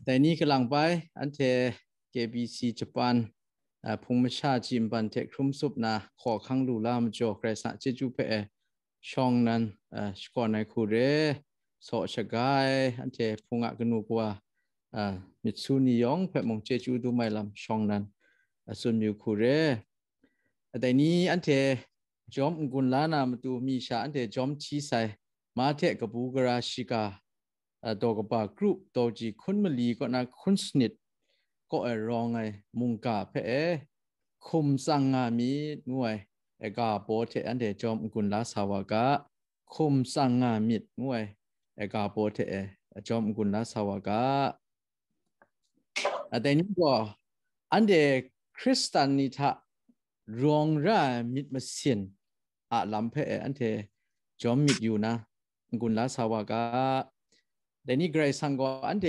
แต่นี้กำลังไปอันเท KBC ญี่ปุ่นพงมชาจิมบันเทครุมซุปนะขอขังลูลามจ่อใครสักเจจูเปช่องนั้นสกอร์ในคูเรโซชกายอันเทพงะกนูกว่ามิตซูนิยองเปมงเจจูดูไม่ลำช่องนั้นส่วนมิวคูเรแต่นี้อันเทจอมกุนลานามาดูมีชาอันเทจอมชีไซมาเทกับบูกราชิกาดอกบากรุ๊ปตัวจีคุณมลีก็น่าคุณสนิทก็รองไงมุงกาเพคุมสังงามีงวยกาโปเทอันเดจอมกุนลาสาวกะคุมสังงามิดงวยกาโปเทจอมกุนลาสาวกะแต่นี้ก็อันเดคริสตานิทะรองร่ามิดมาเสียนลำเพอันเทจอมมิดอยู่นะกุนลาสาวกะแต่นี้ไกรสังก็อันเด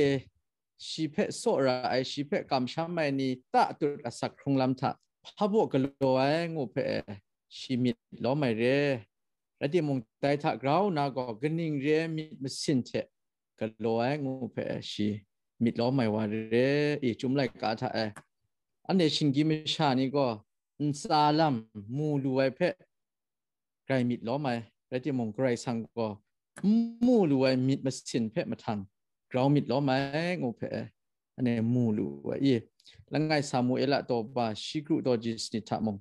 ชีเพโซระไอชีเพกำช้ำไม่นี่ตะตุดสักครุงลำทะพะบกลอยงูเพชีมิดล้อไม่เร่แล้วที่มงไตทักเรานาก็กนิ่งเร่มิดมาสินเทกลอยงูเพชีมิดล้อไม่ว่าเร่อีจุ่มไล่กาทะอันเดชิงกิมิชานี่ก็ซาลัมมูลูไอเพไกรมิดล้อไม่แล้วที่มงไกรสังก็มูลูไอมิดมาสินเพมาทังเรามิดล้อไหมงูเพอันนี้มูลูอีแล้วไงซามูเอละตัวบาชิกรุตัวจิสนิทามง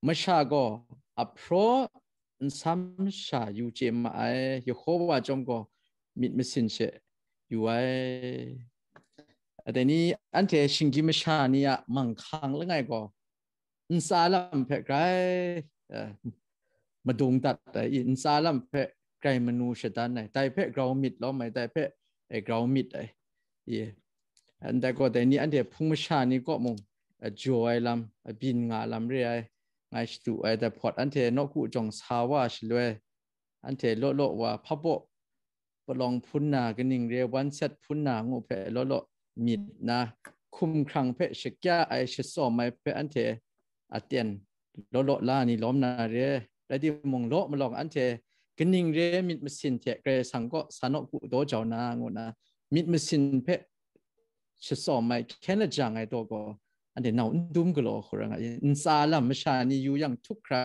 มชาก็อัพโรซัมชาอยู่เจมาไอยูโคว่าจอมก็มิดไม่สินเชอยู่ไอแต่นี้อันเทชิงกิมชานี่อะมังคังแล้วไงก็ซาลัมเพไกรมาดุงตัดแต่อินซาลัมเพไกรมนูชตันไหนแต่เพเรามิดล้อไหมแต่เพเรามิดไอ้อันแต่ก็แต่นี้อันเดียพุ่งชานี่ก็มงจอยลำบินงาลำเรียไงสตูแต่พอดอันเทนกูจงสาวาชเลยอันเทโลโลว่าพับโบปลองพุ่นนากันนิ่งเรียวันเซตพุ่นนางูเพโลโลมิดนะคุมครังเพชกยาไอชสอมไม่เพอันเทอเตียนโลโลลานี่ล้อมนาเรียและที่มงโลมาลองอันเทกันนิ่งเรียมิดมาสินเทเกรสังก็สานกุโตเจ้านางนะมิดมาสินเพชสอมไม่แค่ละจังไอตัวก็อันเดนเอาดุมก็รอคนละอินซาลัมมชานี่อยู่ยังทุกครา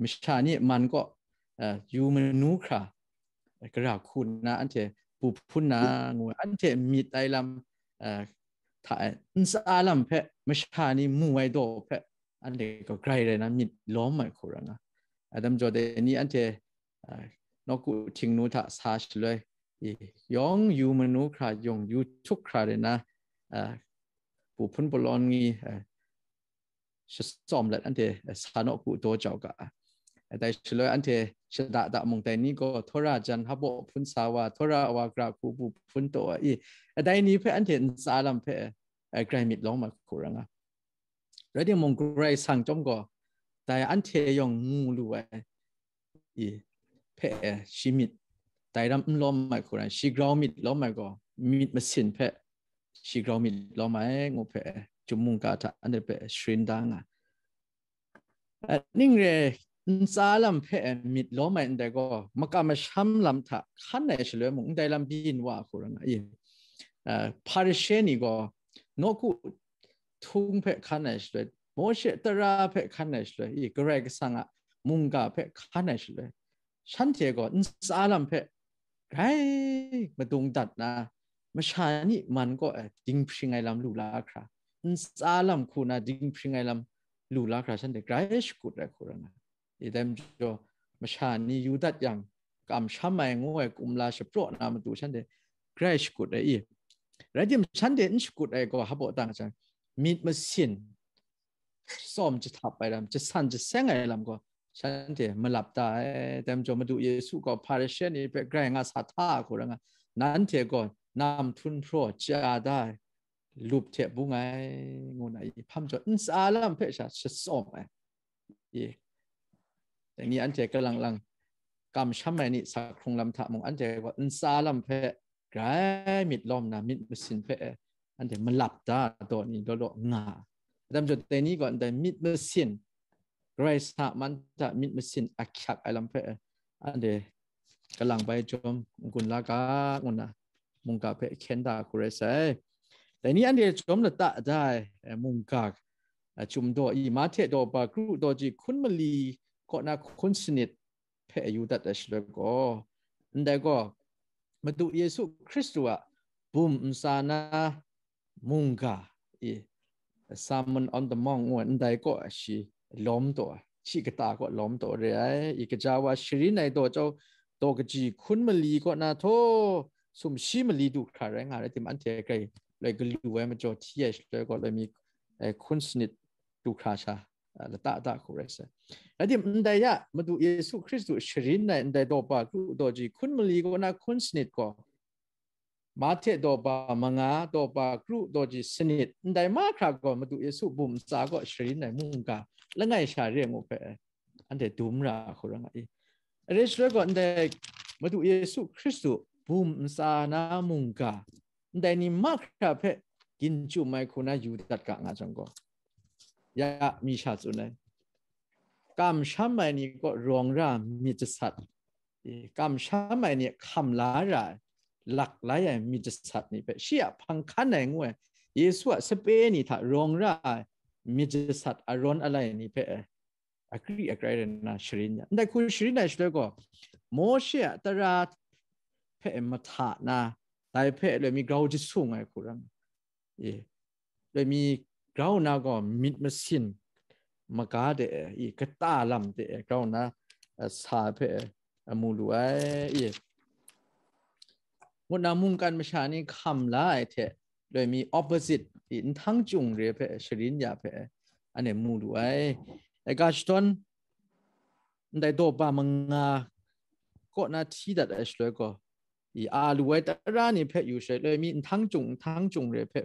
มชานี่มันก็อยู่มนุครากระคุณนะอันเทปุพุนนะงูอันเทมิดไอลัมถ่ายอินซาลัมเพมชานี่มวยโดเพอันเดก็ไกลเลยนะมิดล้อมไม่คนละอันดับจอเดนี่อันเทนกูทิ้งนูทัสาชเลยยองอยู่มนุษย์ครายองอยู่ทุกคราเลยนะผู้พ้นบอลงี้ซ้อมเลยอันเทสานกูตัวเจ้ากะแต่เฉลยอันเทชดาดามงแต่นี้ก็ทราจันฮับพ้นสาวาทราวากราคูผู้พ้นตัวแต่นี้เพื่ออันเทสาลัมเพื่อไกรมิดล้อมาคุรังแล้วเดี๋ยวมงไกรสั่งจอมก็แต่อันเทยองงูรวยเพชิมิดแต่รำล้อมไม่คนนั้นชิกราวมิดล้อมไม่ก็มิดมาสินเพชิกราวมิดล้อมไม่งูเพจุมุงกาตาอันเดเพชรินดังนิ่งเรซาลัมเพมิดล้อมไม่อันเดก็มักมาช้ำลำถะขันไหนเฉลยมึงได้ลำบินว่าคนนั้นพาริเชนี่ก็นกูทุ่งเพขันไหนเฉลยโมเชตราเพขันไหนเฉลยก็เรกสังมุงกาเพขันไหนเฉลยฉันเทก็ซาลัมเพไงมาดุงตัดนะมาชานี่มันก็ดิ้งพิงไงลำลูลาคราซาลัมคุณะดิ้งพิงไงลำลูลาคราฉันเด็กไกรชกุดเลยคุณนะอีเดมจ่อมาชานี่ยูดัดยังกำช้ำไม่งวยกุมลาชโปรนะมาดูฉันเด็กไกรชกุดเลยแล้วที่ฉันเด็กชกุดเลยก็ฮับต่างจังมิดมาสินซ้อมจะทับไปลำจะสั่นจะแซงไงลำก็ฉันเถอะมาหลับตาแต่มจมาดูเยซูก็พาเรเชนี่เป็นแกรงอาสาท่าคนละนั้นเถอะก็นำทุนโปรจะได้รูปเถอะบุ้งไงงูไหนพัมจดสาลัมเพชรจะส่งไงแต่นี้อันเถอะกำลังกำช้ำไงนี่สักคงลำถามงอันเถอะก็สาลัมเพชรไกรมิดลมนะมิดมุสินเพชรอันเถอะมาหลับตาตัวนี้โดดงาแต่มจดแต่นี้ก่อนแต่มิดมุสินไรสามันจะมิดมิสินอักขักไอลำเพออันเดกำลังไปจมกุนลากากุนนะมุงกาเพเคนดาคุเรเซ แต่นี้อันเดียวจมละตะได้มุงกากจุมโดอีมาเทโดบากรูโดจีคุณมลีก็น่าคุณสนิทเพออยู่ดัดสเลยก็อันใดก็มาดูเยซูคริสต์ว่าบุมสานามุงกาอีสามันอันตมองวันใดก็ชีล้มตัวชีกตาก็ล้มตัวเรื่อยอีกจ้าว่าชีรินในตัวเจ้าตัวกจีคุณมลีก็น่าโทสมชีมลีดูคราแรงอะไรที่มันเทไกลเลยก็รู้ว่ามันจะเที่ยเลยก็เลยมีคุณสนิทดูคราชาละตาคุเรสแล้วที่มันได้ยะมาดูเยซูคริสต์ชรินในได้ดอบากรูดอจีคุณมลีก็น่าคุณสนิทก็มาเทดอบามังาดอบากรูดอจีสนิทได้มากครับก็มาดูเยซูบุมสาก็ชรินในมุงกาแล้วไงชาเรียงออกไปอันเดดูมราคุรังไอเรื่องเรื่องก่อนได้มาดูเยซูคริสต์บุมสานามุงกาได้นี่มากครับเพกินจุไม่คุณอายุดัดกังอาจังก็ยามีชาตุนกำช้ำไม่นี่ก็รองร่ามีจะสัตว์กำช้ำไม่เนี่ยคำลาระหลักหลายมีจะสัตว์นี่เป็นเชี่ยพังคันไหนงวยเยซูสเปนี่ถ้ารองร่ามีจะสัตว์อารมณ์อะไรนี่เป็นอักไรนะชรินเนี่ยแต่คุณชรินได้ช่วยก็โมเสสตระเป็นมาถานะแต่เป็นเลยมีกราวจิสุ่งไอ้คุณรังเลยมีกราวน่าก็มิดมาสินมากาเดอีกตาลำเดกราวน่าสาเพมูลูไอ้วันนามุงกันมาชานี่คำละไอ้เถอะเลยมี opposite อินทั้งจุงเรียเพชรินยาเพอันนี้มูลูไอ้กาชตอนได้ตัวปามังงาก็นาทีดัดไอ้ช่วยก็อีอาลูไอ้แต่ร้านนี้เพอยู่เฉยเลยมีทั้งจุงเรียเพ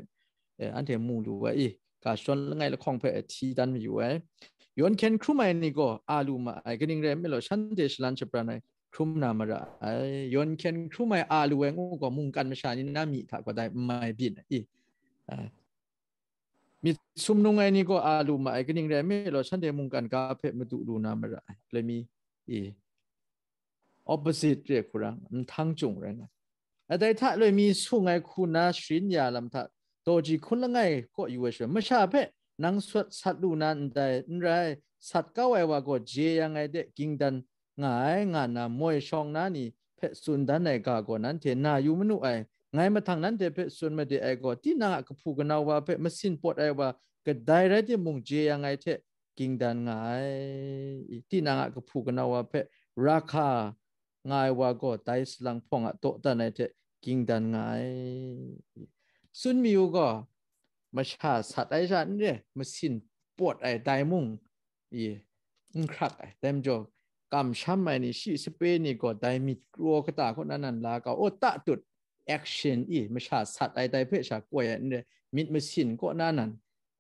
อันเดียมูลูไอ้กาชตอนไงละของเพทีดันอยู่ไอ้ย้อนเข็นครูไม่นี่ก็อาลูมาไอ้ก็นิ่งเรียไม่หรอฉันเดชลันจะปรานัยครุมนามาระไอ้ย้อนเข็นครูไม่อาลูเองก็มุงกันมาชานี่น่ามีถ้าก็ได้ไม่บินอีมีซุมนุงไงนี่ก็อาลูมาไอ้ก็นิ่งเรียไม่หรอฉันเดมุงกันกาเพมาดูลูนามาระเลยมีอี opposite เรียกคุรังทั้งจุงเลยนะแต่ถ้าเลยมีสุ่งไงคุณนะสินยาลำทัดตัวจีคุณละไงก็อยู่เฉยไม่ใช่เพ่นังสวดสัตว์ดูนันได้ไรสัตว์ก็ไว้ว่าก็เจยังไงเด็กกิงดันง่ายงานนะมวยช่องนั้นนี่เพ่สุนดันในกาก็นั้นเทน่าอยู่มนุษย์ไอ้ไงมาทางนั้นเทเพ่สุนมาเดไอ้ก็ที่น่าก็พูกันเอาว่าเพ่มาสินปวดไอ้ว่าก็ได้ไรที่มุงเจยังไงเทกิงดันง่ายที่น่าก็พูกันเอาว่าเพ่ราคาง่ายว่าก็ไต่สลังพงอ่ะโตตานในเทกิงดันง่ายสุนมีอยู่ก็มาชาสัตว์ไอ้ฉันเนี่ยมาสินปวดไอ้ไดมุงครับไอ้เต็มจอกำช้ำไอ้นี่ชีสเปนนี่ก็ได้มีกลัวกระตาคนนั้นลาก็โอ้ตาตุดแอคชั่นมาชาสัตว์ไอ้ไดเพชากล้วยเนี่ยมิดมาสินก็นั่น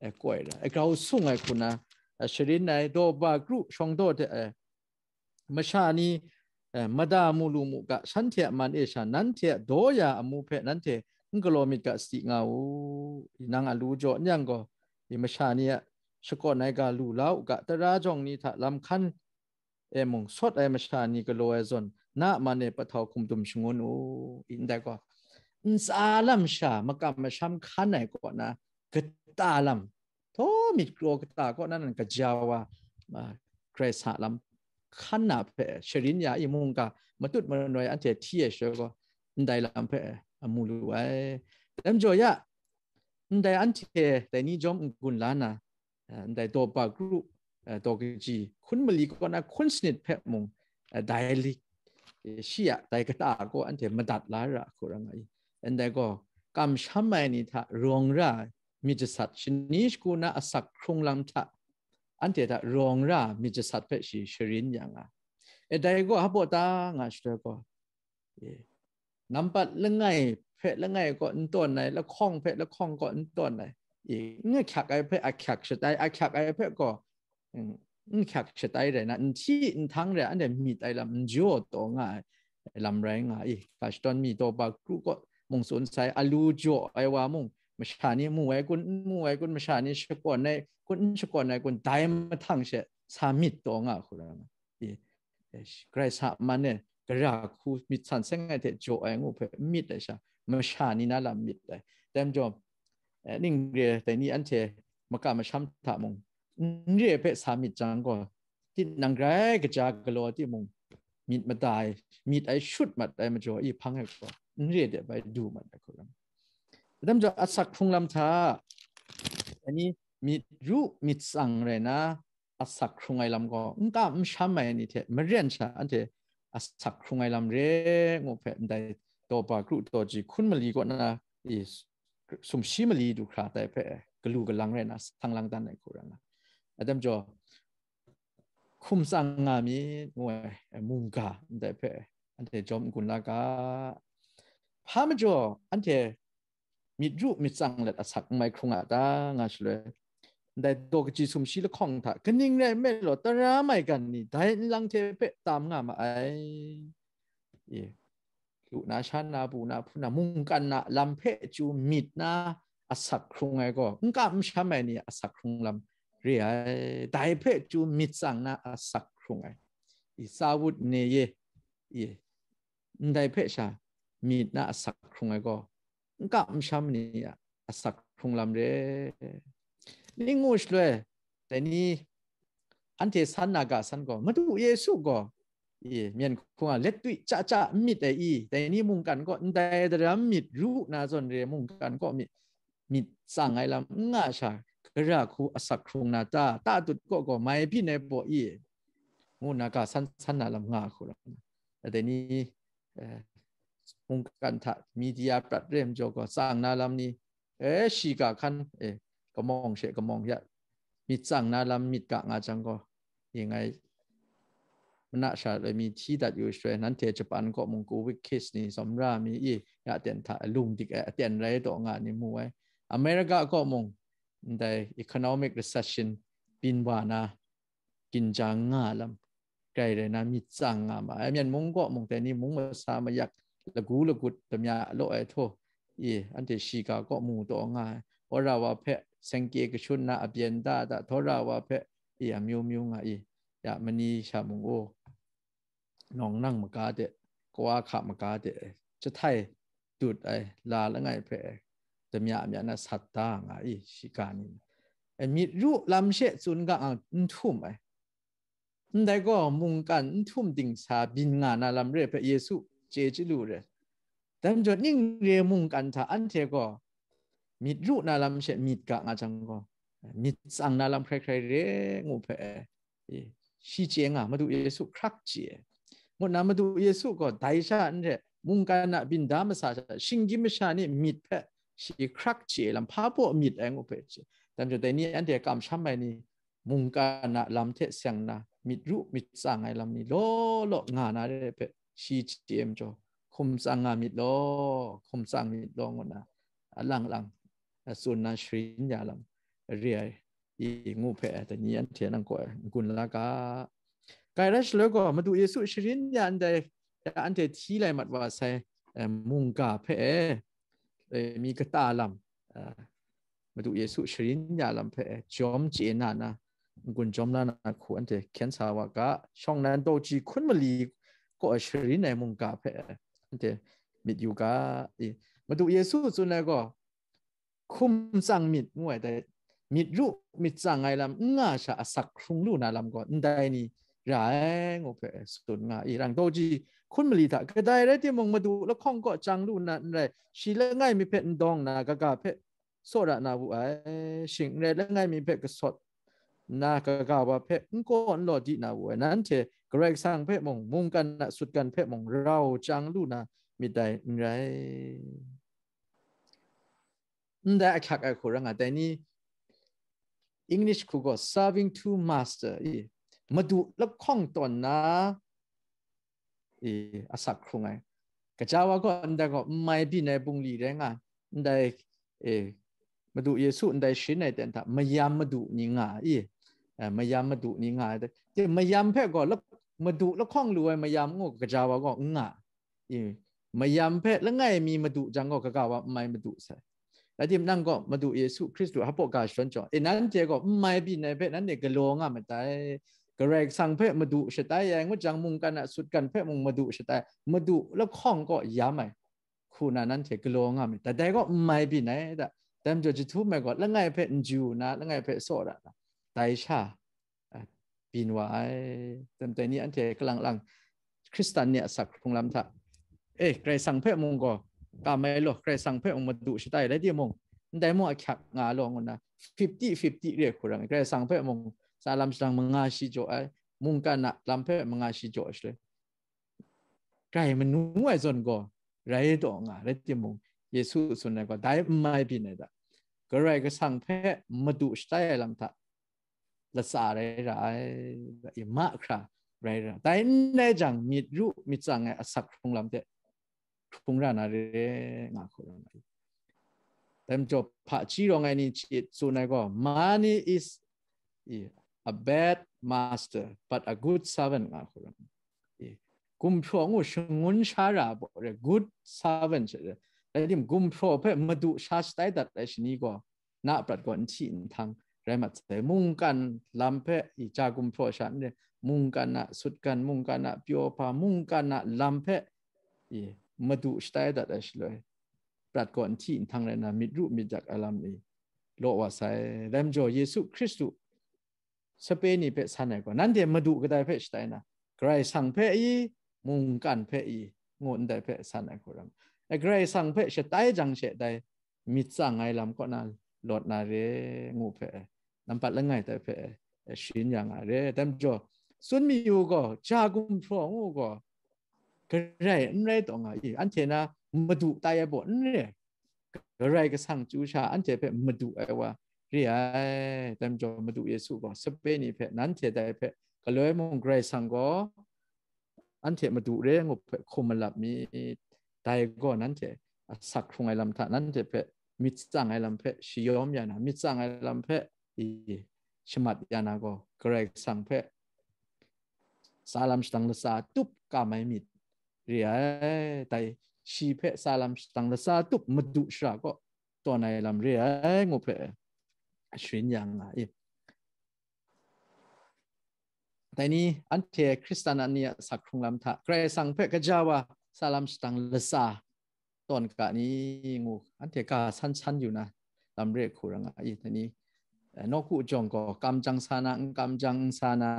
ไอ้กล้วยไอ้เราสุ่งไอ้คุณนะชรินไอ้โดบากรุชงโดเตมาชานี่มาดามูลูมุกะฉันเทียมันเอชานั้นเทียโดยาอมูเพนั้นเทงกโลมิกะสิงาอูนางอลูจอยังก็มาชานี่สกอในกาลูลาวกะตราจงนี้ถ้าลำคันมงสดมาชานี่ก็โลเอซอนน้ามันเอปะทาวคุมตุมชงวนอูอินได้ก็สาลัมชามากำมาช้ำคันไหนก่อนนะกตาลัมโทมีกลัวกตาก็นั่นก็จาวาเกรซาลัมขันนับเพชรินยาอิมุงกามาตุดมาหน่อยอันเทที่เชก็ได้ลำเพมูลูไว้เต็มจอยะได้อันเทแต่นี่จอมกุนลานะได้ตัวปากรูตัวกจีคุณมลีก็นะคุณสนิทเพมงได้ลิเชียได้กตาก็อันเทมาดัดลาระคุรังไออันใดก็กำช้ำไม่นี่ถ้ารองรามีจะสัตว์ชนิดกูนะสักครุงลำทะอันเดียดรองรามีจะสัตว์เพชีชรินอย่างได้ก็ฮับตางาชเตก็น้ำปัดละไงเพละไงก็อันต้นไหนแล้วคล้องเพละคล้องก็อันต้นไหนอีกเงื่อขักไอ้เพอักขักสไตล์อักขักไอ้เพก็ขักสไตล์เลยนะที่ทั้งเลยอันเดียมีไตลำจ่อตัวง่ายลำแรงง่ายกัสตอนมีตัวปากกูก็มงสนใจอลูจ่อไอ้ว่ามงมาชานี่มวยกุนมาชานี่ชกอนในกุนชกอนในกุนได้มาทั้งเชสามิดตัวง่ายคนละใครสามันเนี่ยกระราคูมิสันเซงไงเถอะจ่อไอ้งูเพ่มิดเลยใช่มาชานี่น่าละมิดเลยแต่จอม นิ่งเรียแต่นี่อันเทมากามาช้ำถามงเรียเพสามิจังก็ที่นังแรกกระจากลัวที่มงมีดมาตายมีดไอชุดมาได้มาจ่ออีพังให้ก็เรียเดี๋ยวไปดูมันได้คนละแต่จะอัศกคงลำท่าอันนี้มีรู้มีสั่งเลยนะอัศกคงไอลำก็ก็ไม่ช้ำไหมนี่เถอะมาเรียนชาอันเถอะอัศกคงไอลำเรื่องงบเพได้ตัวปากรูตัวจีคุณมาลีก็นะอีสมชิมาลีดูคราแต่เพกลูกลังเลยนะทางลังดันในคนละแต่จะคุมสังงามีงวยมุงกาได้เพอันเถจอมกุลลากาพามจ่ออันเถมีรูปมีสังเล็ดสักไม่คงอาตางาชเลยได้ตัวกจีสุมชีละของถ้ากันยิงได้ไม่หลอตระไม่กันนี่ได้ลังเทเพตามงามาไอลูนาชานาบูนาพูนามุงกันนะลำเพจูมิดนะสักครุงไงก็ก็ไม่ใช่ไหมนี่สักครุงลำเรียได้เพจูมิดสังนะสักครุงไงอีสาวุธเนี่ยได้เพชามีดนะสักครุงไงก็ไม่ใช่นี่สักครุงลำเรนี่งูสเลยแต่นี่อันที่สันนากาสันก็มาดูเยซูก็เมียนคงเล็ดตุยจ้ามิดแต่นี่มุงกันก็ได้แต่ละมิดรู้นะส่วนเรียมุงกันก็มิดสั่งไงละง่าชากระคูสักครุงนาตาตุดก็ไม่พี่ในบ่งูนากาสันนาลำง่าคุณแต่นี่มุงกันถ้ามีเดียปรัดเริ่มจก็สร้างนาลำนี้ชีกาคันก็มองเฉก็มองยะมิดสั่งนาลำมิดกะงาจังก็ยังไงมันน่าชาเลยมีที่ดัดอยู่ช่วยนั้นเทจปันก็มงกูวิคิสนี่สมรามีอยากเตียนถ่าลุงดิกเตียนไรต่องานนี่มวยอเมริกาก็มงได้ economic recession ปีนวานากินจางงาลำไกลเลยนะมิดสั่งงามาเมียนมงก็มงแต่นี่มงมาสามาอยากละกุดแต่ยาโลไอโทอันเทชิกาก็มูต่องาเพราะเราว่าเพะสังเกตชุนนะอเบียนดาแต่ทราว่าเพะมิวงอยากมันนี่ชามงโอน้องนั่งมากาเดก็ว่าขับมากาเดจะไทยจุดลาแล้วไงเพะแต่มีอะไรนะสัตตางชิกานี่มีรู้ลำเชซุนก็ทุ่มได้ก็มุงกันทุ่มดิ่งชาบินงานลำเรือพระเยซูเจจิลูเรแต่จดยิ่งเรียมุงกันถ้าอันเทก็มีรู้นาลำเชมีกะงาจังก็มีสังนาลำใครๆเรียงูเพะชีเจงมาดูเยซูครักเจหมดน้ำมาดูเยซูก็ได้ชาอันเทมุงกันนะบินดามสาชิงกิมชานี่มีเพะชีครักเจลำพาพวมีงูเพะแต่จดแต่นี้อันเทกำช้ำไปนี่มุงกันนะลำเทเสียงนะมิดรู้มิดสั่งไงลำนี้โลงานาเรเปชีเจมจ่อคุมสั่งงามิดคุมสั่งมิดงนะลังส่วนนาชรินยาลำเรียงูเพะแต่นี้อันเทียนังก็กุลละกาไกรัชแล้วก็มาดูเยซูชรินยาอันใดอันเทที่ไรมัดว่าใส่มุงกาเพะมีกระตาลำมาดูเยซูชรินยาลำเพะจอมเจนานะกุนจอมนั้นขวนเถอะเขียนสาวกะช่องนั้นโตจีคุณมาลีก็ชรินในมุงกาเพะเถอะมิดอยู่กะมาดูเยซูส่วนไหนก็คุมสั่งมิดงวยแต่มิดรู้มิดสั่งไงลำง่าชาสักครุงลู่นาลำก็ได้นี่ร้ายงเพะส่วนง่ายรังโตจีคุณมาลีถ้าก็ได้แล้วที่มองมาดูแล้วข้องก็จังลู่นั่นเลยชีละง่ายมีเพะดองนะกะเพะโซระนาบุชิงเลยแล้วง่ายมีเพะกสดนากะกาวเพะก็หลอดีนะเว้ยนั้นเถอะเกรกสร้างเพะมุงกันนะสุดกันเพะเราจังลู่นะมีได้ไรได้ขักคนรังแต่นี่ English คุก็ serving two master มาดูแล้วข้องตอนนะสักครุงไงกระเจ้าว่าก็อันใดก็ไม่บินในบุงลีแรงอันใดมาดูเยซูอันใดชิ้นในแต่ถ้ามายามมาดูนี่ง่ายมายามมาดูนี่ง่ายแต่มายามเพ่ก็แล้วมาดูแล้วข้องรวยมายามงกระเจ้าว่าก็ง่ายมายามเพ่แล้วไงมีมาดูจังก็กะกาว่าไม่มาดูใช่แล้วที่นั่งก็มาดูเยซูคริสต์ฮับปกาชนจ่อนั้นเจก็ไม่บินในเพ่นั้นเนี่ยก็โลงมันแต่ก็แรงสั่งเพ่มาดูชะตาอย่างว่าจังมุงกันสุดกันเพ่มุงมาดูชะตามาดูแล้วข้องก็ย้ำไหมคู่นั้นเจก็โลงมันแต่ได้ก็ไม่บินไหนแต่ แต่มจะทุบไม่ก่อนแล้วไงเพนจูนะแล้วไงเพโซดะไตชาปีนไว้แต่นี้อันเทกำลังคริสเตียนเนี่ยสักคงลำท่าใครสั่งเพมงก็กาไม่หรอกใครสั่งเพมงมาดูชิตายได้เดียมงได้มงอักขักงาลงนะ50-50เรียกคนใครสั่งเพมงสาลำสั่งมงาชิโจมุงกันนะลำเพมงาชิโจเลยใครมันนุ่ยจนก็ไรตัวงาไรเดียมงเยซูสุนัยก็ได้ไม่บินเลยด่ะก็ไรก็สั่งเพมาดูชิตายลำท่าละสาไรมากครับไรแต่ในจังมีรู้มีจังไงสักคงลำเตะคงรานาเรงาคนนั้นแต่จบพระจีรองไงนี่จิตสุนัยก็ money is a bad master but a good servant งาคนนั้นกุมพรงูชงุนชาราบเร good servant เลยแต่ที่กุมพรเพื่อมาดูชาติได้ดัดไอ้ชนีก็น่าปรากฏที่ทางไรมาแต่มุ่งกันลำเพอีจากุมพรฉันเนี่ยมุ่งกันนะสุดกันมุ่งกันนะเปียวพามุ่งกันนะลำเพมาดูสไตล์ดัดเลยปรากฏที่ทางไรนะมิรูมิจักอลัมนี้โลว่าใส่เริ่มจ่อเยซูคริสต์สเปนี่เป็นสันไหนก่อนนั่นเดี๋ยวมาดูก็ได้เพสไตนะใครสั่งเพมุ่งกันเพงนได้เพสันไหนก่อนใครสั่งเพสไตจังเฉได้มิจังไงลำก็นั่นหลดนาเรงูเพน้ำปัดละไงแต่เพชินอย่างอะไรแต่จ่อส่วนมีอยู่ก็จากุมพรงูก็ไรอะไรตรงอ่ะอันเทนะมาดูตายบ่นเนี่ยไรก็สั่งจูชาอันเทเพมาดูไอ้ว่าเรียแต่จ่อมาดูเยซูก็สเปนี่เพนั้นเทได้เพก็เลยมองไกรสั่งก็อันเทมาดูเรื่องเพคมมันหลับมีตายก็นั้นเทสักคงไอ้ลำท่านั้นเทเพมิตรจังไอ้ลำเพชิยอมยานะมิตรจังไอ้ลำเพชมัดยานาก็ไกรสั่งเพสาลัมสตังลสาตุบกาไม่มิดเรียแต่ชีเพสาลัมสตังลสาตุบมาดูชาก็ตัวในลำเรียงบเพชินยังไงแต่นี้อันเทคริสตานันเนี่ยสักครุงลำท่าใครสั่งเพกจาวาสาลัมสตังลสาตอนกะนี้งูอันเทกาสั้นๆอยู่นะลำเรียกคุรังไอ้แต่นี้นกุจงก็กำจังสานะกำจังสานะ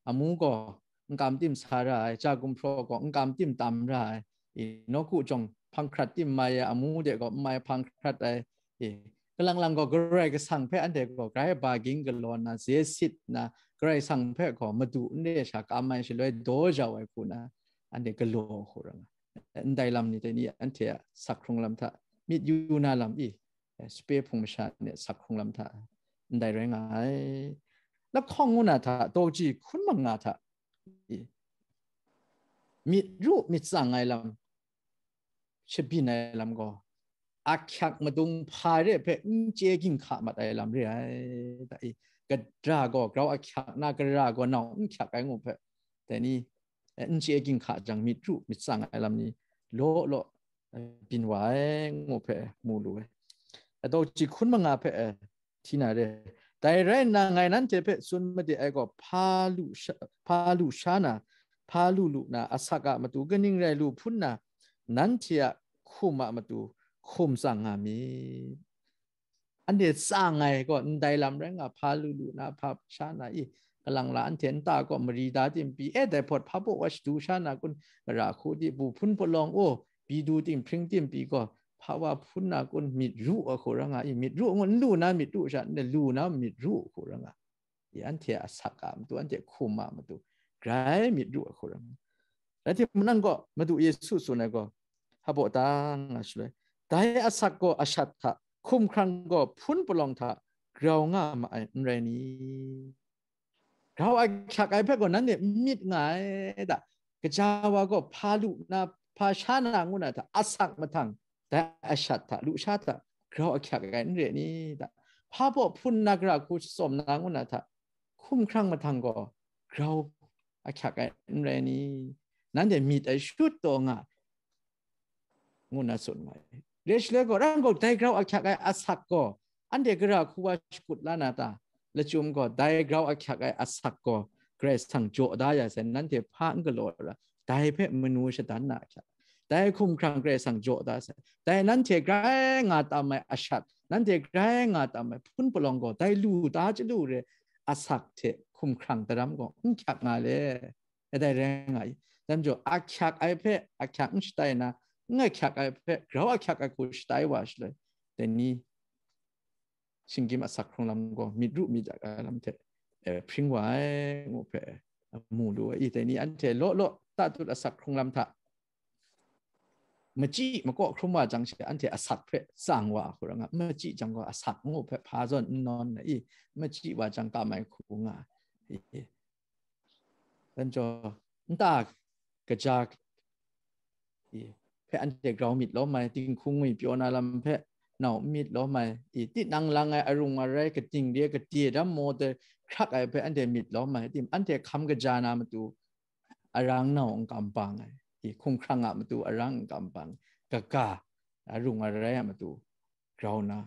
อามูก็กำติมสาระจากุมพรก็กำติมตามระนกุจงพังครัดติมมาอามูเด็กก็ไม่พังครัดไอ้กำลังก็กระไรก็สั่งเพอันเด็กก็กระไรบากิงกันลอนนะเสียสิทธิ์นะกระไรสั่งเพก็มาดูเนี่ยฉากอาไม่ใช่เลยโดจาวไอ้คุณนะอันเด็กก็โลโหรังอันใดลำนี้แต่นี้อันเทียสักครุงลำท่ามิดยูนาลำอีสเปรพงมชาเนี่ยสักครุงลำท่าได้แรงไงแล้วข้องงูน่ะท่าโตจีคุณมังงาท่ามีรูปมีสั่งไงลำเชบินไงลำก็อักขักมาดุงพายเรื่อเพอเจกินขามาได้ลำเรื่อยแต่กระดาก็เราอักขักหน้ากระดาก็น้องขักไอ้งูเพแต่นี่เจกินขาจังมีรูปมีสั่งไงลำนี้โลบินไว้งูเพมูรู้แต่โตจีคุณมังงาเพที่ไหนเลยแต่เรื่องนั้นไงนั้นเจ็บส่วนไม่ได้ไอ้ก็พาลุชานะพาลุนะอาศักมาดูกันยังไงลุพุ่นนะนั้นเทียคุมมาดูคุมสั่งอามีอันเดียสร้างไงก็ได้ลำเรื่องพาลุนะพาชานะอีกำลังล้านเทียนตาก็มรีดาติมปีแต่พอพาบอกว่าดูชานะกุนราคูดีบุพุ่นปลองโอ้ปีดูติมพริ้งติมปีก็ภาวะพุ่นนักนมิดรู้อะโครังอ่ะมิดรู้มันรู้นะมิดรู้ฉันเนี่ยรู้นะมิดรู้โครังอ่ะยันเทียสักการตัวอันเทียคุมมาดูไกรมิดรู้อะโครังแล้วที่มันนั่งก็มาดูเยซูส่วนไหนก็ฮับบอกตังอ่ะช่วยแต่อาศักก็อาชัดท่าคุมครั้งก็พุ่นปลองท่าเราง่ามาอะไรนี้เราไอ้ขักไอ้เพื่อนนั้นเนี่ยมิดไงแต่กระจาวก็พาลุนะพาชานางูนะท่าอาศักมาทางแต่อาชัดท่าลุชาท่าเราแข่งกันเรื่องนี้แต่พาบอกพุ่นนักราคุสมนางุนะท่าคุ้มครั้งมาทางก็เราแข่งกันเรื่องนี้นั่นเดี๋ยวมีแต่ชุดตัวงงูน่าสนไหมเรื่องเล็กก็ร่างก็ได้เราแข่งกันอาศักก็อันเดียกราคุว่าชุดล้านตาและจุ่มก็ได้เราแข่งกันอาศักก็เกรสทางโจได้ยังเช่นนั้นเดี๋ยวพาอังกฤษละได้เพื่อมนุษย์ด้านหน้า แต่คุ้มครั้งเกรสังโจดาเสแต่นั้นเทกไรงาตามไม่อาชัดนั้นเทกไรงาตามไม่พุ่นปลองก็ได้ลู่ตาจะลู่เลยอาศักเทคุ้มครั้งแต่รำก็ขักงาเลยได้แรงไงแต่จ่ออักขักไอเพะอักขักไม่ใช่นะง่ายขักไอเพะเราอักขักไอคุชได้ว่าใช่เลยแต่นี่สิ่งที่มาสักครั้งลำก็มีรูปมีจากลำเทพริ้งไว้งูเพะหมู่ด้วยอีแต่นี่อันเทโลโลตาตุดสักครั้งลำทะเมื่อจีมันก็ครุมว่าจังเชอันเทอสักเพะสร้างว่าคนละเมื่อจีจังก็อสักงูเพะพาจนนอนอีเมื่อจีว่าจังตาไม่คุ้งอ่ะอีนั่นจอตากระจากอีเพะอันเทเรามิดล้อมาติงคุ้งมีพิโอนาลำเพะเนามิดล้อมาอีตินังลังไออารมณ์อะไรก็จริงเดียก็เจียดำโมเดครักไอเพะอันเทมิดล้อมาติมอันเทคำกระจานามาตูอารังเนาองกำปังไอคุ้งครั้งอ่ะมาตูอารังกำปังกะกาอารมณ์อะไรมาตูเรานะ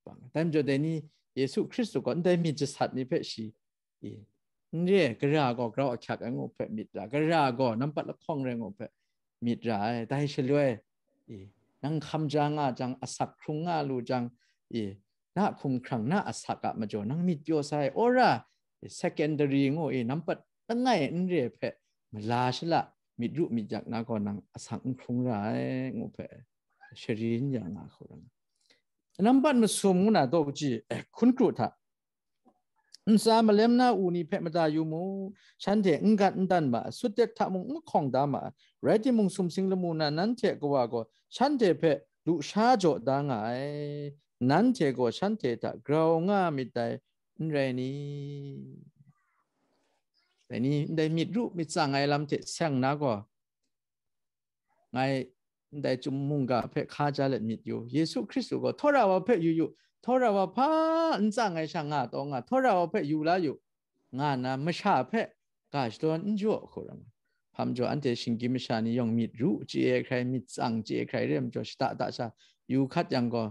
ปังแต่จนเดี๋ยวนี้เยซูคริสต์ก็ได้มีจิตสัตว์นี้เพะชีเนี่ยกระราก็เราอักขักงงเพะมิดละกระราก็น้ำปัดละข้องแรงงงเพะมิดละได้เฉลยนั่งคำจังอ่ะจังอสักครุงอ่ะรู้จังน่าคุ้มครั้งน่าอสักอ่ะมาจนั่งมิดโยไซโอระ secondary งงน้ำปัดตั้งไงเนี่ยเพะมันลาชละมิดรูมิดจากนักก็นั่งอสักครุงไรงงเพะชรินอย่างน่าคนน้ำปัดมันสมน่ะตัวจีคุณครูท่าสามเล่มหน้าอูนี่เพะมาตาอยู่มูฉันเถอะกันดันมาสุดเด็ดทำมุงของดามาเรที่มุงสมสิงละมูน่ะนั้นเถอะก็ว่าก็ฉันเถอะเพะดูชาโจดังไงนั้นเถอะก็ฉันเถอะถ้ากราวง่ามิได้เรนี่แต่นี่ได้มิดรูมิดสั่งไงลำเถอะสั่งนักก็ไงได้จุ่มมุงกับเพะข้าจะเล็ดมิดอยู่เยซูคริสต์ก็ทราว่าเพะอยู่ทราว่าพาอันสั่งไงช่างงาตองทราว่าเพะอยู่แล้วอยู่งานนะไม่ชาเพะกาจตัวนั้นจ่อคนละพามจ่ออันเดชิงกิมชานี่ยองมิดรู้เจ้าใครมิดสั่งเจ้าใครเรื่องจ่อสตาตาชาอยู่คัดยังก็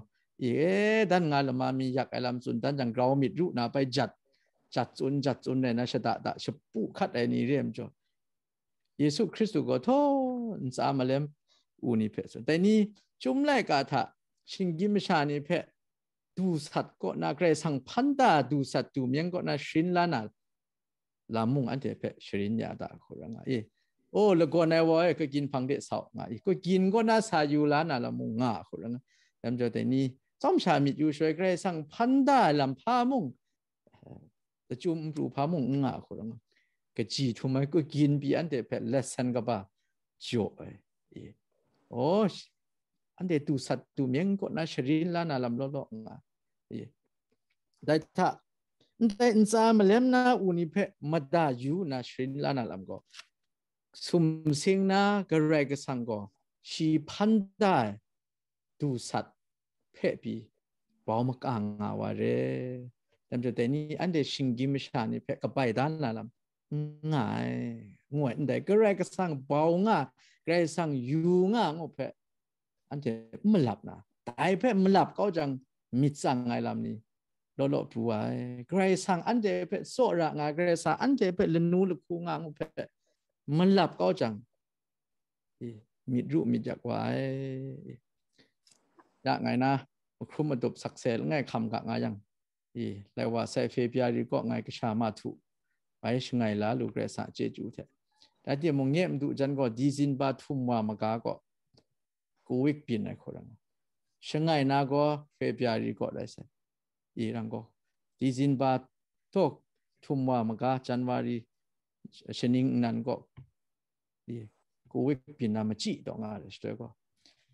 ดันงานละมามีอยากไอ้ลำสุนดันยังเรามิดรู้นะไปจัดจุนเนี่ยนะสตาตาชปุคัดไอ้นี่เรื่องจ่อเยซูคริสต์ก็ท้อสามเล่มอูนี่เพะแต่นี่จุ่มไล่กาถาชิงกิมชานี่เพะดูสัตว์ก็น่าเกรงสังพันดาดูสัตว์ดูเมียงก็น่าชินลานาลามุงอันเดเพะชรินยาดาคนละไงโอ้แล้วก็ในวัยก็กินพังเดสาวไงก็กินก็น่าสาอยู่ลานาลามุงงาคนละไงแต่จนแต่นี้จอมชามิดอยู่ช่วยเกรงสังพันดาลำพามุงแต่จุ่มรูพามุงงาคนละไงก็จีทุมาก็กินปีอันเดเพะเลสันกับบ้าจ่อโอ้อันเดดูสัตว์ดูเมียงก็น่าชรินลานาลำล้อๆงาได้ถ้าแต่อินซามเล่มนะอุนิเพมาดาอยู่นะชรินลานาลำก็สุมสิงนะกระไรก็สังก็ชีพันได้ดูสัตว์เพปีเบามากอ่างว่าเร่แต่จะแต่นี้อันเดชิงกิมชานี่เพกับไปด้านละลำง่ายงวยแต่กระไรก็สังเบาง่ายกระไรสังอยู่ง่ายงเพอันเดไม่หลับนะแต่เพไม่หลับก็จังมิดสังไงลำนี้โลโลปัวไกรสังอันเดเพโซระงาไกรสังอันเดเพลนูลคูงางเพมันหลับก็จังมิดรูมิดจากไว้ยากไงนะครุมมาดบสักเซลง่ายคำกะงายังแล้วว่าใส่เฟบียรีก็ไงก็ชามาถูไปชงไงละลูกเรศเจจูเถอะแต่เดี๋ยวมงเงี้ยมดูจันก็ดีจินบาทุ่มว่ามากาก็กูวิกปีนไอ้คนละชงไงนะก็เฟบียรีก็ได้ใส่รังก็ดีจินบาทุกทุ่มว่ามากาจันวารีชนิงนั้นก็กูวิกปีนนะมาจีตองอะไรสวยก็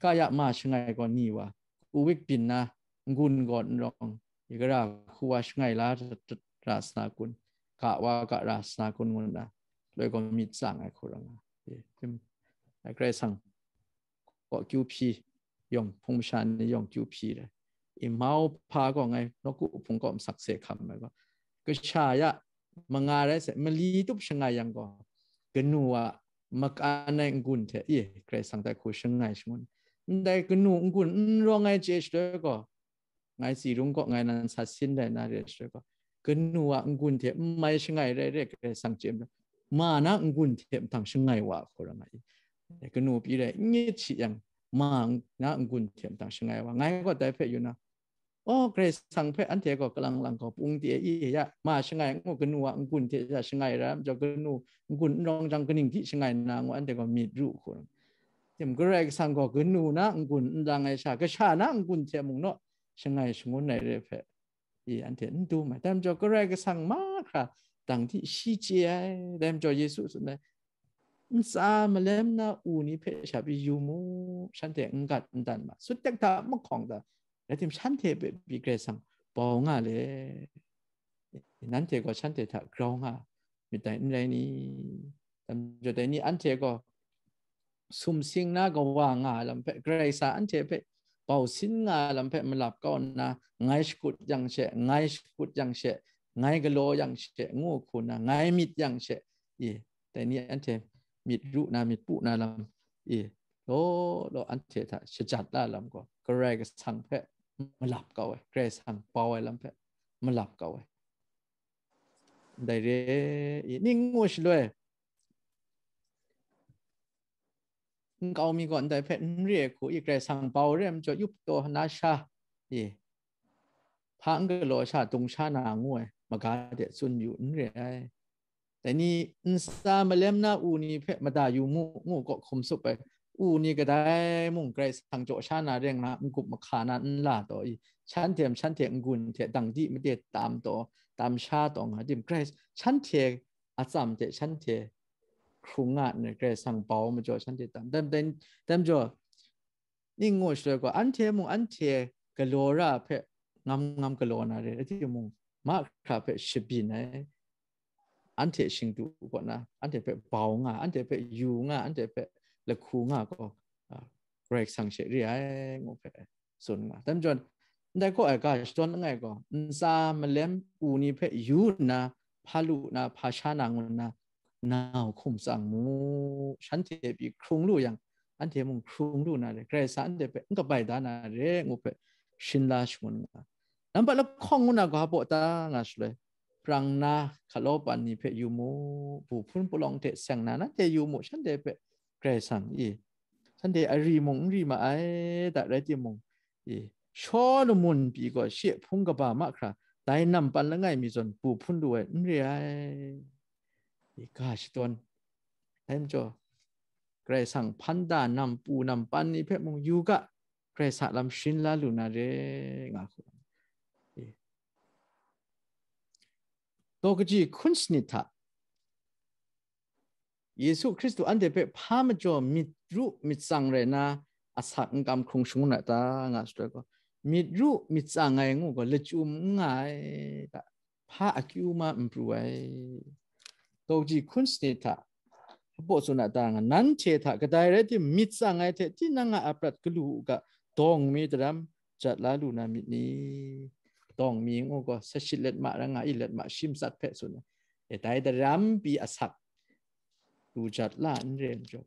กายมาชงไงก็นี่ว่ากูวิกปีนนะงุนก่อนรองอีกราคูว่าชงไงละราสนากุลกะว่ากะราสนากุลงุนนะเลยก็มีสั่งไอ้คนละไอ้ใครสั่งก็คิวพียองพงชานยองคิวพีเลยเมาพาก็ไงนกูพงก็สักเสกคำไปก็ชายะมังอะไรเสมันลีตุบชงไงยังก็กนัวมักอันไหนกุนเถอะใครสั่งแต่คุยชงไงชงได้กนัวกุนรองไงเจสเลยก็ไงสีรุงก็ไงนั้นสัตสินได้น่าเรียกเลยก็กนัวกุนเถอะไม่ชงไงเรื่อยๆใครสั่งเจมมานะกุนเถอะทางชงไงว่าคนละไง ก็นูปีเลยงี้ชิยังมังนะกุนเทียมต่างช่างไงว่าไงก็ได้เพอยู่นะโอ้เกรซังเพอันเทก็กำลังก็ปุงเตียอียะมาช่างไงงก็นัวกุนเทียช่างไงแล้วจะก็นูกุนรองจังก็นิ่งที่ช่างไงนางอันเทก็มีรูคนเทียมก็เรกซังก็ก็นูนะกุนดังไงชาก็ชานะกุนเทียมงเนาะช่างไงช่างไหนเลยเพอีอันเทนดูมาแต่จะก็เรกซังมากค่ะต่างที่ชี้เจียแต่จะเยซูสุดเลย sa malem na uni pe shabi yumu shante ngat ndan ma sutek ta mokong da letim shante be bi gresang bonga le nante ko shante ta gronga mi dai nai ni tam jo dai ni ante ko sum sing na ko wa nga lam pe gresa ante pe pau sin nga lam pe malap ko na ngai skut yang she ngai skut yang she ngai galo yang she ngo khuna ngai mit yang she ye dai ni anteมิดรุนามิดปุนาลำโลอันเทถะชจัดละลำก็แรกสังเพะมาหลับเก่าไว้แกรสังปอไว้ลำเพะมาหลับเก่าไว้ได้เรนี่งูชเลยเก่ามีก่อนได้เพะเรียกขู่อีกแกรสังเปาเรียมจะยุบตัวนาชาพังก็โลชาตรงชานางูมากาเดซุนอยู่เรียแต่นี่ซามาเล่มนะอูนี่เพมาดาอยู่งูก็คมสุไปอูนี่ก็ได้มุ่งไกลทางโจชานาเรียงนะมุกุมาขานันลาต่ออีฉันเทียมกุนเทียดังที่ไม่ได้ตามต่อตามชาต่อมาดิมไกลฉันเทียอาจำเจฉันเทียครุงานเนี่ยไกลสังเปามาโจฉันเทียตามแต่โจนี่งูเสือกว่าอันเทียมุ่งอันเทียกะโลราเพงามกะโลนาเรที่มุ่งมากครับเพชิบินเนอันเทชิงดูก่อนนะอันเทเป็นเบางอ่ะอันเทเป็นยูงอ่ะอันเทเป็นละคูงอ่ะก็เรกสังเฉลี่ยงบเป็นส่วนมาแต่จนได้ก็ไอ้ก็จนไงก็ซามาเล่มอูนี่เป็นยูนะพาลุนะพาชานางนะนาวคุมสังมูฉันเทปีครุงลู่ยังอันเทมึงครุงลู่นะเลยเกรซอันเทเป็นก็ไปด้านนะเรงบเป็นชินลาชมุนนะนั่นเป็นละข้องนะก็หาปวดตางาสเลยปรังนาขลปันนี่เพยูมูผู้พุ่นปลองเตะเสียงนานะเตยูมูฉันเดเปเกรซังอีฉันเดอรีมงรีมาไอแต่ไรที่มงอีชอนมุนปีก็เชี่ยพุ่งกบ้ามากครับแต่นำปันแล้วไงมีจนผู้พุ่นด้วยเรียอีกาชตวนเต็มจ่อเกรซังพันดานำปูนำปันนี่เพมงยูกะเกรซังลำชินลาลูนาเรงาคุตัวกจีคุณสนิทะเยซูคริสต์อันเดเปพามจ่อมิดรูมิดสังเรนะอาศักกรรมคงชงนะตางาสตัวก็มิดรูมิดสังไงงูก็เลจุมไงตาพาอคิวมาอิมพรูไอตัวจีคุณสนิทะพบสุนัตตางนั้นเชตะก็ได้เลยที่มิดสังไงเทที่นั่งอัปรัดกลูกะตองมีดรามจัดลาลูนามิดนี้ต้องมีงูก็สัชิเลตมาแล้วไงอิเลตมาชิมสัตเพสุนแต่ได้รำปีอาศักดูจัดล้านเรียมจบ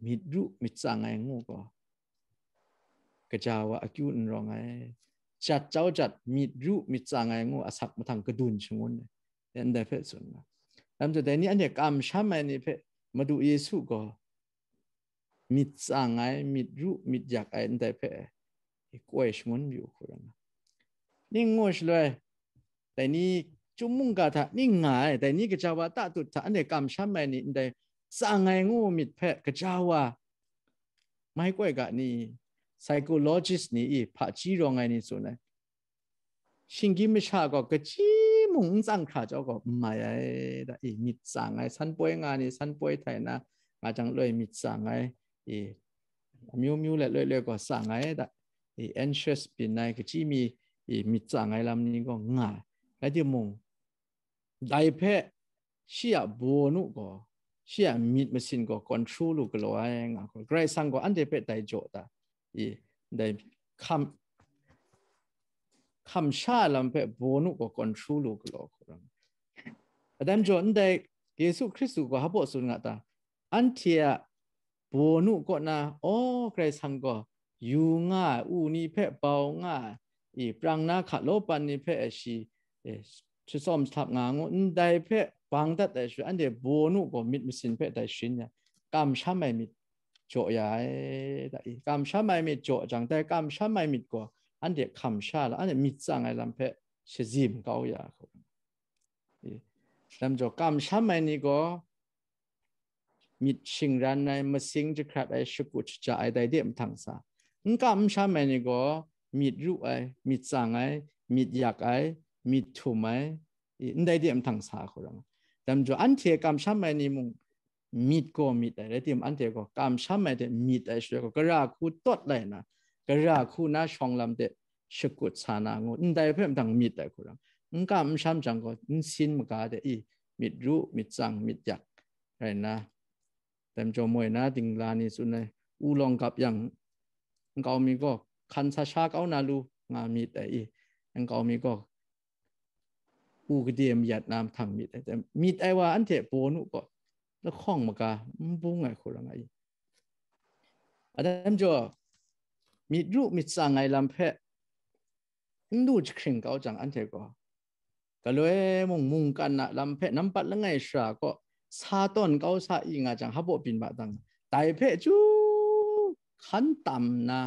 มิดรุมิดสังไงงูก็กระจาวอากิวนรองไงจัดเจ้าจัดมิดรุมิดสังไงงูอาศักมาทางกระดุนชงวนเนี่ยได้เพสุนนะแล้วแต่นี้อันเนี้ยกรรมช้ำไงนี่เพมาดูเยซูก็มิดสังไงมิดรุมิดอยากไอ้ได้เพกล้วยชงวนอยู่คนละนี่งูชเลยแต่นี่จุมุ่งกาถานี่ง่ายแต่นี่ก็จะว่าตาตุดถาอันเดียกรรมช้ำไปนี่ได้สั่งไงงูมิดแพะก็จะว่าไม่กล้วยกันนี่ psychologist นี่อีพระจีรองไงนี่ส่วนไหนชิงกิมชาก็กระจีมุ่งสั่งขาเจ้าก็ไม่ไอ้ได้อีมิดสั่งไงสันป่วยงานนี่สันป่วยไทยนะมาจังเลยมิดสั่งไงอีมิวเลยก็สั่งไงได้อี anxious เป็นไงก็จีมีอีมิดสั่งไงลำนี้ก็ง่ายแล้วที่มุ่งได้เพะเชี่ยโบนุก็เชี่ยมิดมาสินก็คอนโทรลก็ลอยงาก็ไกรสังก็อันเดเพะได้โจทย์ได้คำชาลำเพะโบนุก็คอนโทรลก็ลอยคนแต่เดิมโจทย์ได้เยซูคริสต์ก็ฮับบอกสุดงาตาอันเทียโบนุก็นะโอ้ไกรสังก็ยูง่าอูนี่เพะเบาง่าปรังนาขัดโลปันนี่เพะชีชุดซ้อมทับงางได้เพะบางตัดแต่ชุดอันเดียโบนุก็มิดมิสินเพะได้ชินเนี่ยก กำช้ำไม่มิดโจยายแต่กำช้ำไม่มิดโจจังแต่กำช้ำไม่มิดก็อันเดียคำชาละอันเดียมิดจังไอ้ลำเพะเชื่อจิมเกาอยาเขาลำโจกำช้ำไม่นี่ก็มิดชิงรันในมาสิงจะคราดไอ้สกุชจะไอ้ได้เดียมทางซากำช้ำไม่นี่ก็มิดรู้ไอ้มิดจังไอ้มิดอยากไอ้มิดถูกไหมอันได้เดียมทางซาเขาละลำโจอันเทียกำช้ำไม่นี่มุงมิดก็มิดอะไรที่มันอันเดียก็กำช้ำไม่ได้มิดไอ้ช่วยก็กระราคูตดเลยนะกระราคูน่าช่องลำเดสกุชสานางูอันได้เพิ่มทางมิดไอ้คนละกำช้ำจังก็สินมกาเดอีมิดรู้มิดจังมิดอยากอะไรนะแต่จมวยนะติงลานี่สุดเลยอูลองกับอย่างเขามีก็คันซาชาเขานาลูงามิดไอ้ยังเขามีก็อูกเดียมยัดน้ำทางมิดแต่มิดไอ้ว่าอันเทปโปนุก็แล้วข้องมากาบุ้งไงคนละไงอันนั้นจ่อมิดรู้มิดจังไงลำเพะดูจะขึ้นเขาจังอันเทก็เลยมุงกันนะลำเพะน้ำปัดแล้วไงชาก็ซาต้นเขาซาอีงาจังฮับบินบาตังแต่เพะจูขันต่ำนะ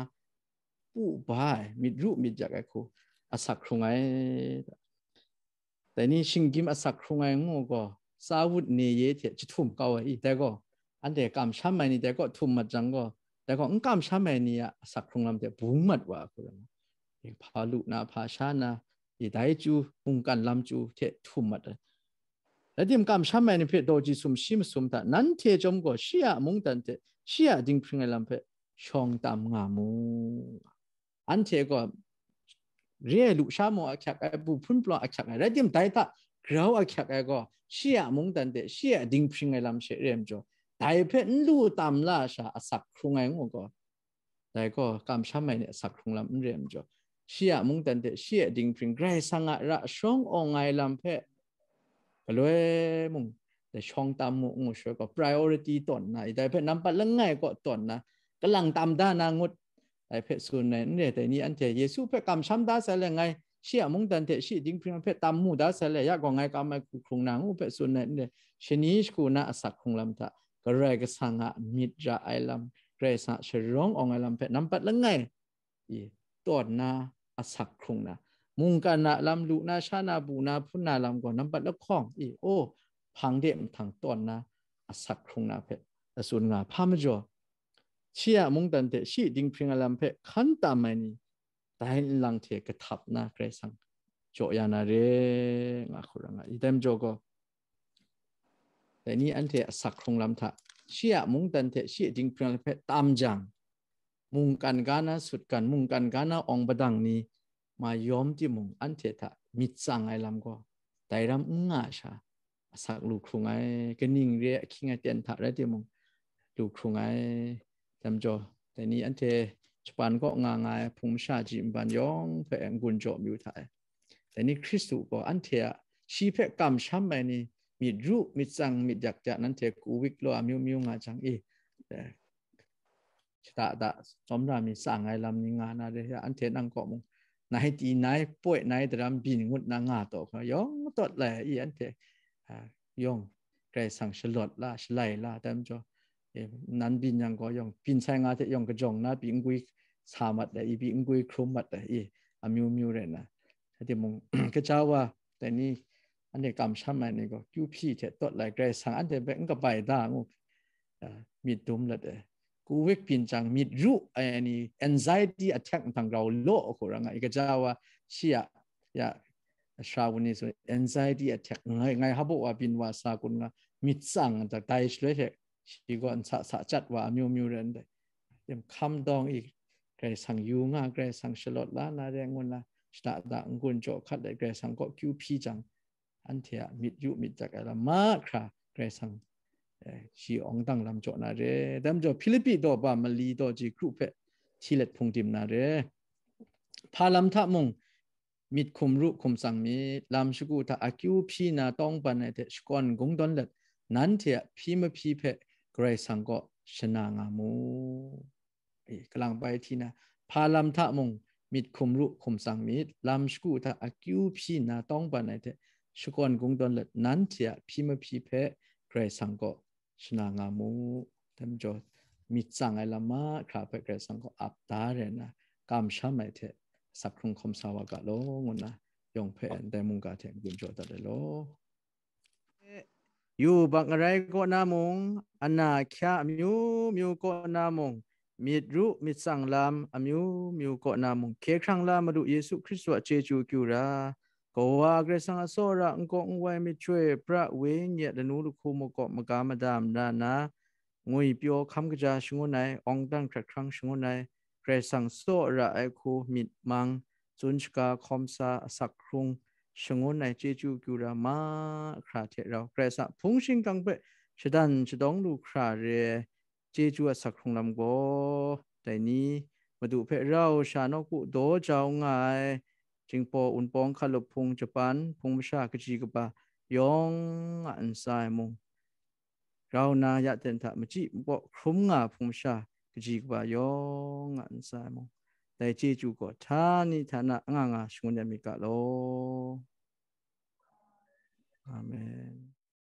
ปูบายมิดรู้มิดจากไอ้คูอาศักคงไงแต่นี่ชิงกิมอาศักคงไงงูก็สาวุธเนี่ยเยเถจะทุ่มเก่าอีแต่ก็อันเดียกำช้ำไม่นี่แต่ก็ทุ่มมาจังก็แต่ก็กำช้ำไม่นี่อาศักคงลำเดียบุ้งมัดว่าคุณพาลุนาพาชานะอีได้จูมุงกันลำจูเททุ่มมัดแล้วที่มันกำช้ำไม่นี่เพอโดจิสุมชิมสุมตานั้นเทจมก็เชียมุงตันเทเชียดิ้งพริ้งไงลำเพช่องตามงามูอันเทก็เรียลุชาโมอักขะบุพุ่นปลออักขะแล้วที่มันได้ตากราวอักขะก็เชียมุงตันเทเชียดิ้งพริ้งไงลำเชเรียมจ่อได้เพนดูตามล่าชาสักครุงไงงูก็แต่ก็กำช้ำไม่เนี่ยสักครุงลำเรียมจ่อเชียมุงตันเตเชียดิ้งพริ้งไกรสังระช่ององไงลำเพะก็เลยมุงแต่ช่องตามมุงช่วยก็ priority ตนนะแต่เพะน้ำปัดละไงก็ตนนะกำลังตามด้านนางดแต่เพะส่วนนั้นเนี่ยแต่นี้อันเทเยซูเพะกำช้ำด้าเสร็จไงเชียมุงตันเตชีดิ้งพริ้งเพะตามมูด้าเสร็จยากกว่าไงก็ไม่ครุงนางเพะส่วนนั้นเนี่ยชนิดกูน่าสักครุงลำตาก็เรียกสังะมิดจะไอลำเกรสังเชร้ององไอลำเพะน้ำปัดละไงตัวนาอาศักครุงนะมุงกันนะลำลุนาชานาบูนาพุนาลำก่อนน้ำปัดละข้องโอ้พังเดี่ยมทางต้นนะอาศักครุงนะเพะแต่ส่วนงาพามจ่อเชียมุงตันเตชีดิ้งพริ้งลำเพะขันตามไม่นี่แต่ลังเทกทับนะเกรสังโจยานาเรงาครุงะอีเต็มโจก็แต่นี่อันเทสักครุงลำทะเชียมุงตันเตชีดิ้งพริ้งลำเพะตามจังมุงกันกานะสุดกันมุงกันกานะองบดังนี้มายอมที่มุงอันเทตะมิดสังไอลำก็แต่รำงาชาสักลูกครุงไอก็นิ่งเรียคิงไอเตียนถะได้ที่มุงลูกครุงไอจำจอแต่นี้อันเทสปานก็งางายพุงชาจิมบันยองเพื่อกุญจมิวไทยแต่นี้คริสต์ก็อันเทชีเพกรรมช้ำไปนี่มิดรู้มิดสังมิดอยากจะนั้นเทกูวิกโลอามิวมิวงาจังตาสมรามีสั่งไงลำนี้งานอะไรอันเทนังก็มงนายตีนายป่วยนายแต่ลำบินงุดนางาตัวเขาย่องตัวแหล่อีอันเทย่องไกลสั่งฉลดละฉลายละแต่มจ่อนั้นบินยังก็ย่องบินใช้งานเทย่องกระจงนะบินกุยสามัดเลยบินกุยครุมมัดเลยอามิวมิวเลยนะที่มงก็เจ้าว่าแต่นี่อันเดียกรรมช้ำมันนี่ก็คิวพี่เทตัวแหล่ไกลสั่งอันเดียเป็นก็ไปได้งูมีดุมเลยกูเวกปินจังมิดรู้ไอ้นี่ anxiety attack ทางเราโลกโครังอีกเจ้าว่าเชียยาชาวนี้ส่วน anxiety attack ไงเขาบอกว่าปินว่าสากุลนะมิดสั่งจากไตเลยเถอะชีก่อนสะจัดว่ามิวเรนได้เดี๋ยวคำดองอีกไกรสั่งยูงาไกรสั่งฉลดล้านนาแรงวันละสตาร์ดังกุนโจคัดได้ไกรสั่งก็คิวพีจังอันเทียมิดยุมิดจากอะไรมากค่ะไกรสั่งชีองตั้งลำโจนาเรดัมโจฟิลิปปินส์ตัวบามาลีตัวจีกรุ๊ปเพชิเลตพงติมนาเรพาลำทับมงมิดคุมรุคุมสังมีลำสกุตาอากิวพีนาต้องปันในเทสกอนกงดอนเล็ดนั้นเทียพีมพีเพไกรสังก็ชนะงามูกำลังไปที่นะพาลำทับมงมิดคุมรุคุมสังมีลำสกุตาอากิวพีนาต้องปันในเทสกอนกงดอนเล็ดนั้นเทียพีมพีเพไกรสังก็ชนะงามู แต่มจ่อมิดสั่งไอ้ละมาครับเพื่อสังก็อับตาเรนะกำช้ำไม่เถสักครุงคมสาวกะโลงนะยองเพนแต่มุงกาเถกุญจ่อตัดเลยโลอยู่บักอะไรก็นามงอันนาแค่มิวก็นามงมิดรู้มิดสั่งลำมิวก็นามงเคครั้งลามาดูเยซูคริสต์ว่าเจจูกิวราก็ว่าเกรสังอโซระงก็งวยไม่ช่วยพระเวงเนี่ยดนูรุคูมก็มากามาดามดานะงวยเปียวคำกระจาชงวนไหนองตั้งครั้งชงวนไหนเกรสังโซระไอคูมิดมังจุนชกาคอมซาสักครุงชงวนไหนเจจูกิวรามาคราเทเราเกรสังพุงชิงกังเปชดันชดองดูคราเรเจจูสักครุงลำโกแต่นี้มาดูเพเราชานกุโดเจ้าไงจิงปออุนปองขลบพงจปันพงมชากจีกบายองอันไซมงเรานายะเต็นทะมจิบกครุมงาพงมชากจีกบายองอันไซมงแต่เจจูก็ท่านี่ฐานะงางาชงวนยามิกาโลอาเมน